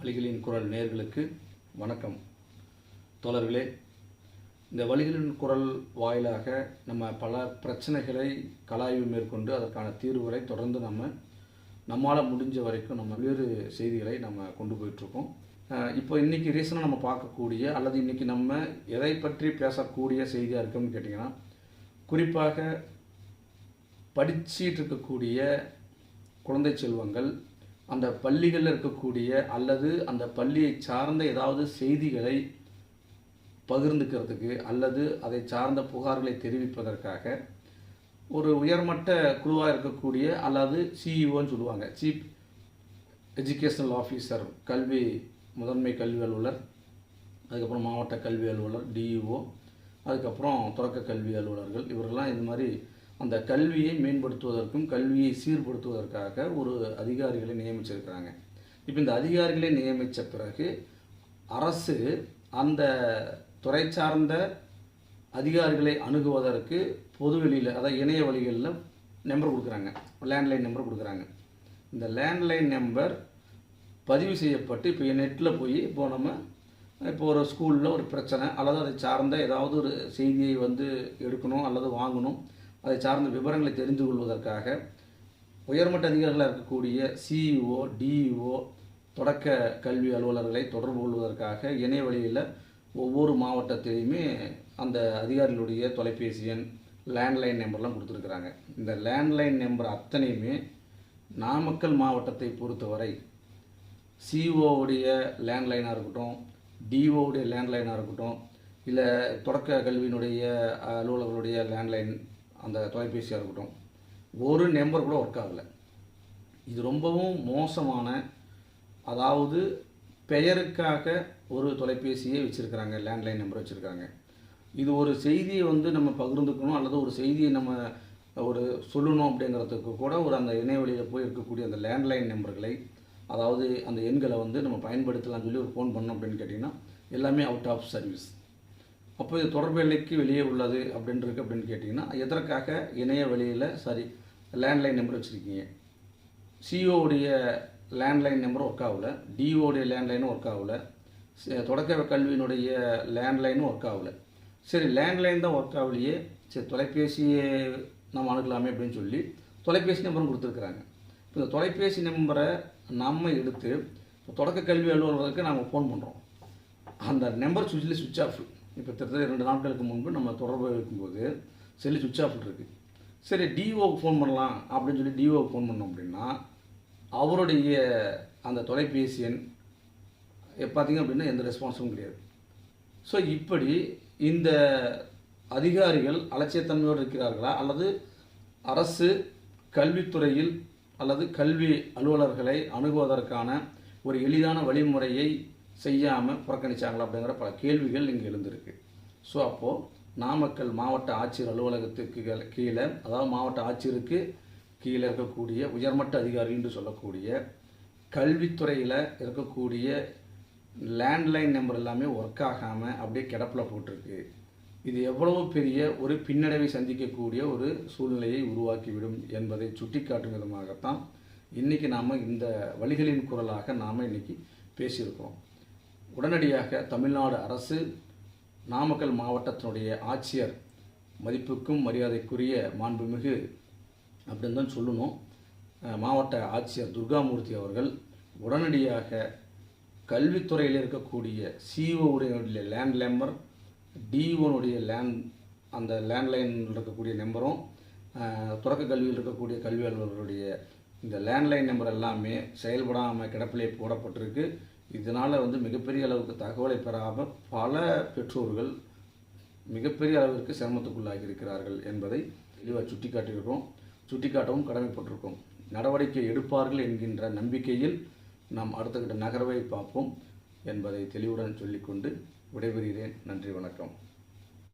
வலிகளின் குரல் நேயர்களுக்கு வணக்கம். தோழர்களே, இந்த வலிகளின் குரல் வாயிலாக நம்ம பல பிரச்சனைகளை கலாய்வு மேற்கொண்டு அதற்கான தீர்வுகளை தொடர்ந்து நம்மால் முடிஞ்ச வரைக்கும் நம்ம வேறு செய்திகளை நம்ம கொண்டு போயிட்டுருக்கோம். இப்போ இன்றைக்கி ரீசனாக நம்ம பார்க்கக்கூடிய அல்லது இன்றைக்கி நம்ம எதை பற்றி பேசக்கூடிய செய்தியாக இருக்குன்னு கேட்டிங்கன்னா, குறிப்பாக படிச்சிட்டு இருக்கக்கூடிய குழந்தை செல்வங்கள் அந்த பள்ளிகளில் இருக்கக்கூடிய அல்லது அந்த பள்ளியை சார்ந்த ஏதாவது செய்திகளை பகிர்ந்துக்கிறதுக்கு அல்லது அதை சார்ந்த புகார்களை தெரிவிப்பதற்காக ஒரு உயர்மட்ட குழுவாக இருக்கக்கூடிய அல்லது சிஇஓன்னு சொல்லுவாங்க, சீஃப் எஜுகேஷனல் ஆஃபீஸர், முதன்மை கல்வி அலுவலர், அதுக்கப்புறம் மாவட்ட கல்வி அலுவலர் டிஇஓ, அதுக்கப்புறம் தொடக்க கல்வி அலுவலர்கள், இவர்கள்லாம் இது மாதிரி அந்த கல்வியை மேம்படுத்துவதற்கும் கல்வியை சீர்படுத்துவதற்காக ஒரு அதிகாரிகளை நியமிச்சிருக்கிறாங்க. இப்போ இந்த அதிகாரிகளை நியமித்த பிறகு அரசு அந்த துறை சார்ந்த அதிகாரிகளை அணுகுவதற்கு பொதுவெளியில், அதாவது இணைய வழிகளில் நம்பர் கொடுக்குறாங்க, லேண்ட்லைன் நம்பர் கொடுக்குறாங்க. இந்த லேண்ட்லைன் நம்பர் பதிவு செய்யப்பட்டு இப்போ நெட்டில் போய் இப்போ ஒரு ஸ்கூலில் ஒரு பிரச்சனை அல்லது அதை சார்ந்த ஏதாவது ஒரு செய்தியை எடுக்கணும் அல்லது வாங்கணும், அதை சார்ந்த விவரங்களை தெரிந்து கொள்வதற்காக உயர்மட்ட அதிகாரிகளாக இருக்கக்கூடிய சிஇஓ, டிஇஓ, தொடக்க கல்வி அலுவலர்களை தொடர்பு கொள்வதற்காக இணைய வழியில் ஒவ்வொரு மாவட்டத்திலையுமே அந்த அதிகாரிகளுடைய தொலைபேசி எண், லேண்ட்லைன் நம்பர்லாம் கொடுத்துருக்குறாங்க. இந்த லேண்ட்லைன் நம்பர் அத்தனையுமே நாமக்கல் மாவட்டத்தை பொறுத்தவரை சிஇஓவுடைய லேண்ட்லைனாக இருக்கட்டும், டிஓவுடைய லேண்ட்லைனாக இருக்கட்டும், இல்லை தொடக்க கல்வியினுடைய அலுவலர்களுடைய லேண்ட்லைன் அந்த தொலைபேசியாக இருக்கட்டும், ஒரு நம்பர் கூட ஒர்க் ஆகலை. இது ரொம்பவும் மோசமான, அதாவது பெயருக்காக ஒரு தொலைபேசியை வச்சுருக்கிறாங்க, லேண்ட்லைன் நம்பர் வச்சுருக்காங்க. இது ஒரு செய்தியை நம்ம பகிர்ந்துக்கணும் அல்லது ஒரு செய்தியை நம்ம ஒரு சொல்லணும் அப்படிங்கிறதுக்கு கூட ஒரு அந்த இணையவழியில் போய் இருக்கக்கூடிய அந்த லேண்ட்லைன் நம்பர்களை, அதாவது அந்த எண்களை நம்ம பயன்படுத்தலாம்னு சொல்லி ஒரு ஃபோன் பண்ணோம் அப்படின்னு கேட்டிங்கன்னா எல்லாமே அவுட் ஆஃப் சர்வீஸ். அப்போ இது தொடர்பு எல்லைக்கு வெளியே உள்ளது அப்படின்னு கேட்டிங்கன்னா, எதற்காக இணைய வழியில் லேண்ட்லைன் நம்பர் வச்சுருக்கீங்க? சிஓவுடைய லேண்ட்லைன் நம்பர் ஒர்க் ஆகலை, டிஓடைய லேண்ட்லைனும் ஒர்க் ஆகலை, தொடக்க கல்வியினுடைய லேண்ட்லைனும் ஒர்க் ஆகலை. சரி, லேண்ட்லைன் தான் ஒர்க் ஆகலையே, சரி தொலைபேசியை நம்ம அணுகலாமே அப்படின்னு சொல்லி தொலைபேசி நம்பரும் கொடுத்துருக்குறாங்க. இப்போ இந்த தொலைபேசி நம்பரை நம்ம எடுத்து தொடக்க கல்வி அலுவலர்களுக்கு நம்ம ஃபோன் பண்ணுறோம், அந்த நம்பர் சுவிட்ச் ஆஃப். இப்போ கிட்டத்தட்ட 2 நாட்களுக்கு முன்பு நம்ம தொடர்பு இருக்கும்போது செல்லு சுவிட்ச் ஆஃப் இருக்குது. சரி, டிஓவுக்கு ஃபோன் பண்ணலாம் அப்படின்னு சொல்லி டிஓவுக்கு ஃபோன் பண்ணோம் அப்படின்னா அவருடைய அந்த தொலைபேசி எண் பார்த்திங்க அப்படின்னா எந்த ரெஸ்பான்ஸும் கிடையாது. ஸோ இப்படி இந்த அதிகாரிகள் அலட்சியத்தன்மையோடு இருக்கிறார்களா அல்லது அரசு கல்வித்துறையில் அல்லது கல்வி அலுவலர்களை அணுகுவதற்கான ஒரு எளிதான வழிமுறையை செய்யாமல் புறக்கணிச்சாங்களா அப்படிங்கிற பல கேள்விகள் இங்கே எழுந்திருக்கு. ஸோ அப்போது நாமக்கல் மாவட்ட ஆட்சியர் அலுவலகத்துக்கு கீழே, அதாவது மாவட்ட ஆட்சியருக்கு கீழே இருக்கக்கூடிய உயர்மட்ட அதிகாரி என்று சொல்லக்கூடிய கல்வித்துறையில் இருக்கக்கூடிய லேண்ட்லைன் நம்பர் எல்லாமே ஒர்க் ஆகாமல் அப்படியே கிடப்பில் போட்டிருக்கு. இது எவ்வளவு பெரிய ஒரு பின்னடைவை சந்திக்கக்கூடிய ஒரு சூழ்நிலையை உருவாக்கிவிடும் என்பதை சுட்டிக்காட்டும் விதமாகத்தான் இன்றைக்கி நாம் இந்த வலிகளின் குரலாக நாம் இன்றைக்கி பேசியிருக்கிறோம். உடனடியாக தமிழ்நாடு அரசு நாமக்கல் மாவட்டத்தினுடைய ஆட்சியர், மதிப்புக்கும் மரியாதைக்குரிய மாண்புமிகு அப்படின்னு தான் சொல்லணும், மாவட்ட ஆட்சியர் துர்காமூர்த்தி அவர்கள் உடனடியாக கல்வித்துறையில் இருக்கக்கூடிய சிஓவுடைய லேண்ட் நம்பர், டிஓனுடைய அந்த லேண்ட்லைனில் இருக்கக்கூடிய நம்பரும், தொடக்க கல்வியில் இருக்கக்கூடிய கல்வி அலுவலர்களுடைய இந்த லேண்ட்லைன் நம்பர் எல்லாமே செயல்படாமல் கிடப்பிலே போடப்பட்டிருக்கு. இதனால் மிகப்பெரிய அளவுக்கு தகவலை பெறாமல் பல பெற்றோர்கள் மிகப்பெரிய அளவிற்கு சிரமத்துக்குள்ளாகி இருக்கிறார்கள் என்பதை தெளிவாக சுட்டிக்காட்டவும் கடமைப்பட்டிருக்கோம். நடவடிக்கை எடுப்பார்கள் என்கின்ற நம்பிக்கையில் நாம் அடுத்த கட்ட நகர்வை பார்ப்போம் என்பதை தெளிவுடன் சொல்லிக்கொண்டு விடைபெறுகிறேன். நன்றி, வணக்கம்.